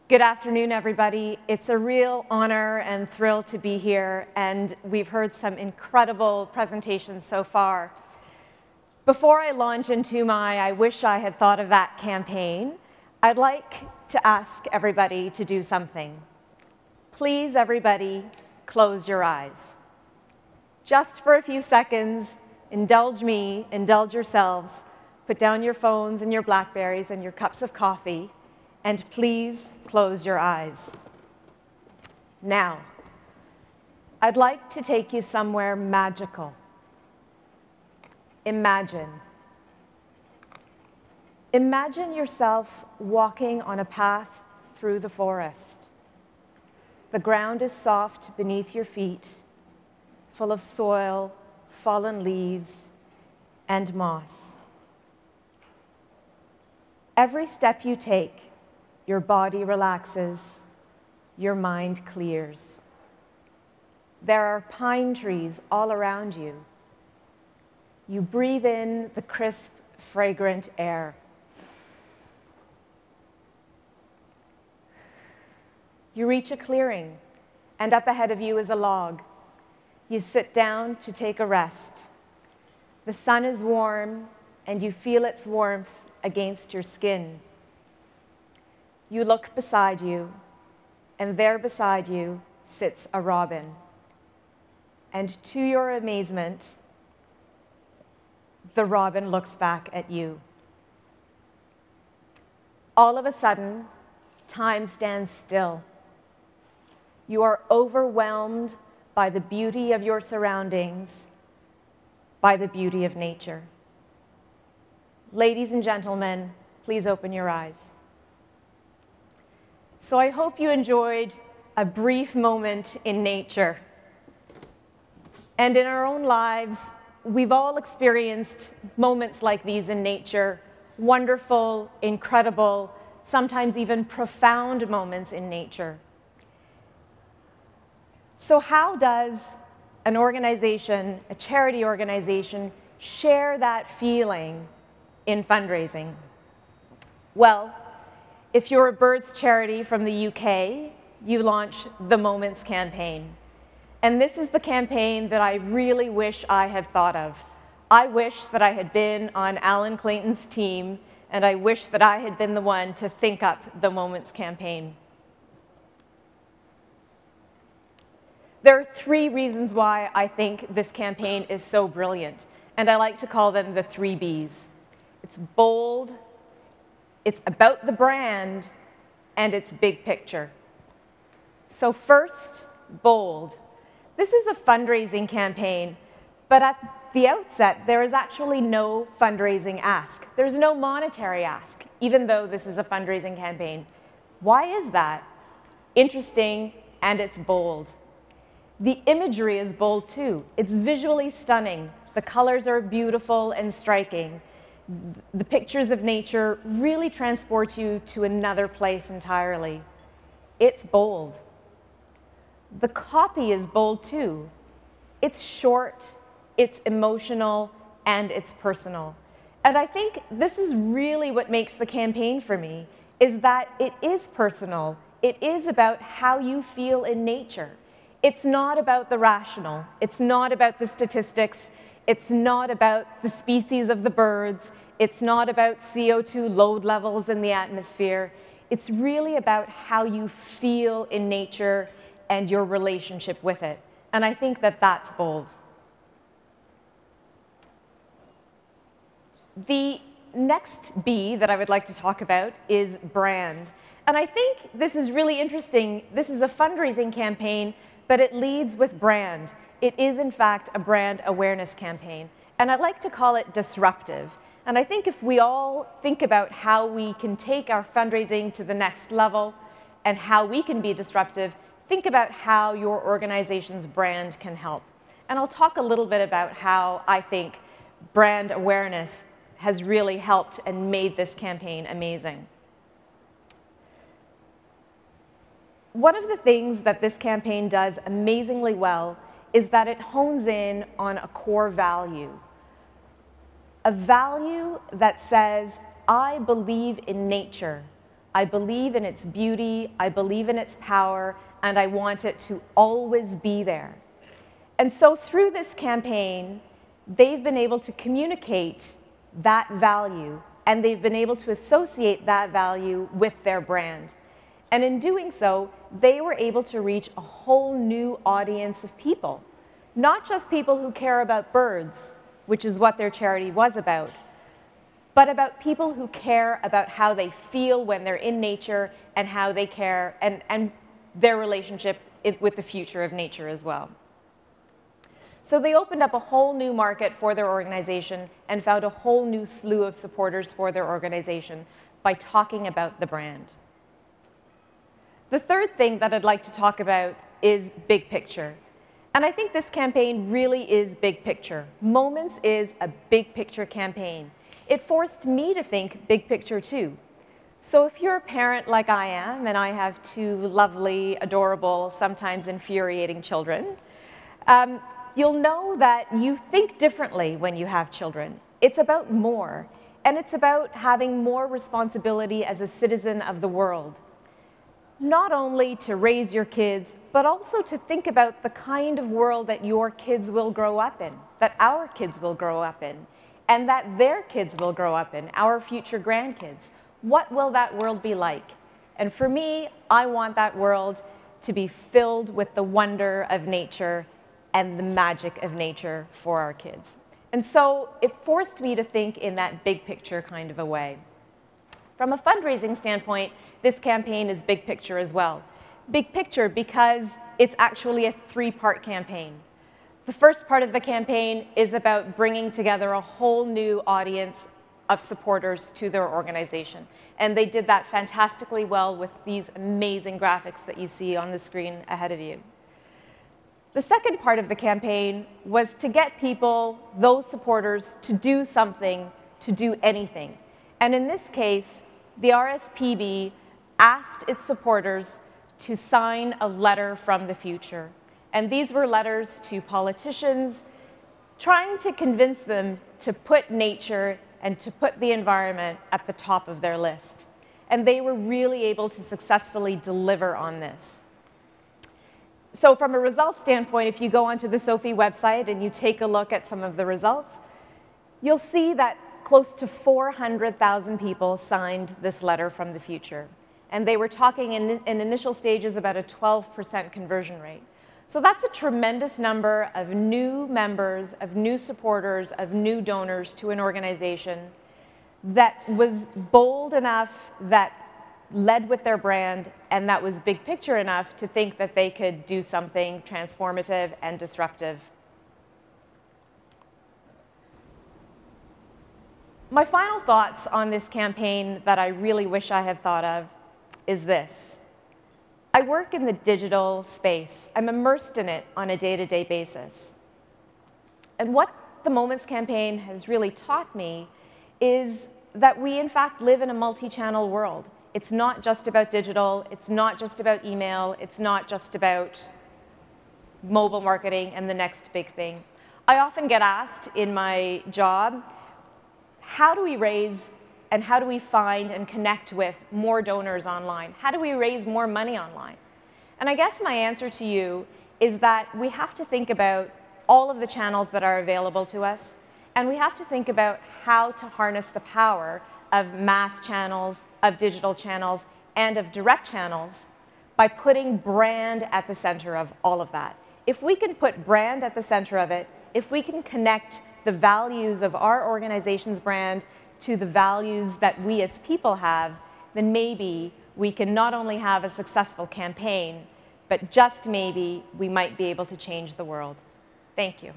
Good afternoon, everybody. It's a real honor and thrill to be here, and we've heard some incredible presentations so far. Before I launch into my I wish I had thought of that campaign, I'd like to ask everybody to do something. Please, everybody, close your eyes. Just for a few seconds, indulge me, indulge yourselves, put down your phones and your Blackberries and your cups of coffee, and please close your eyes. Now, I'd like to take you somewhere magical. Imagine. Imagine yourself walking on a path through the forest. The ground is soft beneath your feet, full of soil, fallen leaves, and moss. Every step you take, your body relaxes, your mind clears. There are pine trees all around you. You breathe in the crisp, fragrant air. You reach a clearing, and up ahead of you is a log. You sit down to take a rest. The sun is warm, and you feel its warmth against your skin. You look beside you, and there beside you sits a robin. And to your amazement, the robin looks back at you. All of a sudden, time stands still. You are overwhelmed by the beauty of your surroundings, by the beauty of nature. Ladies and gentlemen, please open your eyes. So I hope you enjoyed a brief moment in nature. And in our own lives, we've all experienced moments like these in nature, wonderful, incredible, sometimes even profound moments in nature. So how does an organization, a charity organization, share that feeling in fundraising? Well, if you're a birds charity from the UK, you launch the Moments campaign. And this is the campaign that I really wish I had thought of. I wish that I had been on Alan Clayton's team, and I wish that I had been the one to think up the Moments campaign. There are three reasons why I think this campaign is so brilliant, and I like to call them the 3 Bs. It's bold, it's about the brand, and it's big picture. So first, bold. This is a fundraising campaign, but at the outset, there is actually no fundraising ask. There's no monetary ask, even though this is a fundraising campaign. Why is that? Interesting, and it's bold. The imagery is bold too. It's visually stunning. The colors are beautiful and striking. The pictures of nature really transport you to another place entirely. It's bold. The copy is bold too. It's short, it's emotional, and it's personal. And I think this is really what makes the campaign for me, is that it is personal. It is about how you feel in nature. It's not about the rational. It's not about the statistics. It's not about the species of the birds. It's not about CO2 load levels in the atmosphere. It's really about how you feel in nature and your relationship with it. And I think that that's bold. The next B that I would like to talk about is brand. And I think this is really interesting. This is a fundraising campaign, but it leads with brand. It is, in fact, a brand awareness campaign. And I like to call it disruptive. And I think if we all think about how we can take our fundraising to the next level and how we can be disruptive, think about how your organization's brand can help. And I'll talk a little bit about how I think brand awareness has really helped and made this campaign amazing. One of the things that this campaign does amazingly well is that it hones in on a core value. A value that says, I believe in nature. I believe in its beauty, I believe in its power, and I want it to always be there. And so through this campaign, they've been able to communicate that value, and they've been able to associate that value with their brand. And in doing so, they were able to reach a whole new audience of people. Not just people who care about birds, which is what their charity was about, but about people who care about how they feel when they're in nature and how they care and their relationship with the future of nature as well. So they opened up a whole new market for their organization and found a whole new slew of supporters for their organization by talking about the brand. The third thing that I'd like to talk about is big picture. And I think this campaign really is big picture. Moments is a big picture campaign. It forced me to think big picture too. So if you're a parent like I am, and I have two lovely, adorable, sometimes infuriating children, you'll know that you think differently when you have children. It's about more, and it's about having more responsibility as a citizen of the world. Not only to raise your kids, but also to think about the kind of world that your kids will grow up in, that our kids will grow up in, and that their kids will grow up in, our future grandkids. What will that world be like? And for me, I want that world to be filled with the wonder of nature and the magic of nature for our kids. And so it forced me to think in that big picture kind of a way. From a fundraising standpoint, this campaign is big picture as well. Big picture because it's actually a three-part campaign. The first part of the campaign is about bringing together a whole new audience of supporters to their organization. And they did that fantastically well with these amazing graphics that you see on the screen ahead of you. The second part of the campaign was to get people, those supporters, to do something, to do anything. And in this case, the RSPB asked its supporters to sign a letter from the future. And these were letters to politicians trying to convince them to put nature and to put the environment at the top of their list. And they were really able to successfully deliver on this. So from a results standpoint, if you go onto the SOFII website and you take a look at some of the results, you'll see that close to 400,000 people signed this letter from the future. And they were talking in initial stages about a 12% conversion rate. So that's a tremendous number of new members, of new supporters, of new donors to an organization that was bold enough, that led with their brand, and that was big picture enough to think that they could do something transformative and disruptive. My final thoughts on this campaign that I really wish I had thought of is this. I work in the digital space. I'm immersed in it on a day-to-day basis. And what the Moments campaign has really taught me is that we, in fact, live in a multi-channel world. It's not just about digital. It's not just about email. It's not just about mobile marketing and the next big thing. I often get asked in my job, how do we raise and how do we find and connect with more donors online? How do we raise more money online? And I guess my answer to you is that we have to think about all of the channels that are available to us, and we have to think about how to harness the power of mass channels, of digital channels, and of direct channels by putting brand at the center of all of that. If we can put brand at the center of it, if we can connect the values of our organization's brand to the values that we as people have, then maybe we can not only have a successful campaign, but just maybe we might be able to change the world. Thank you.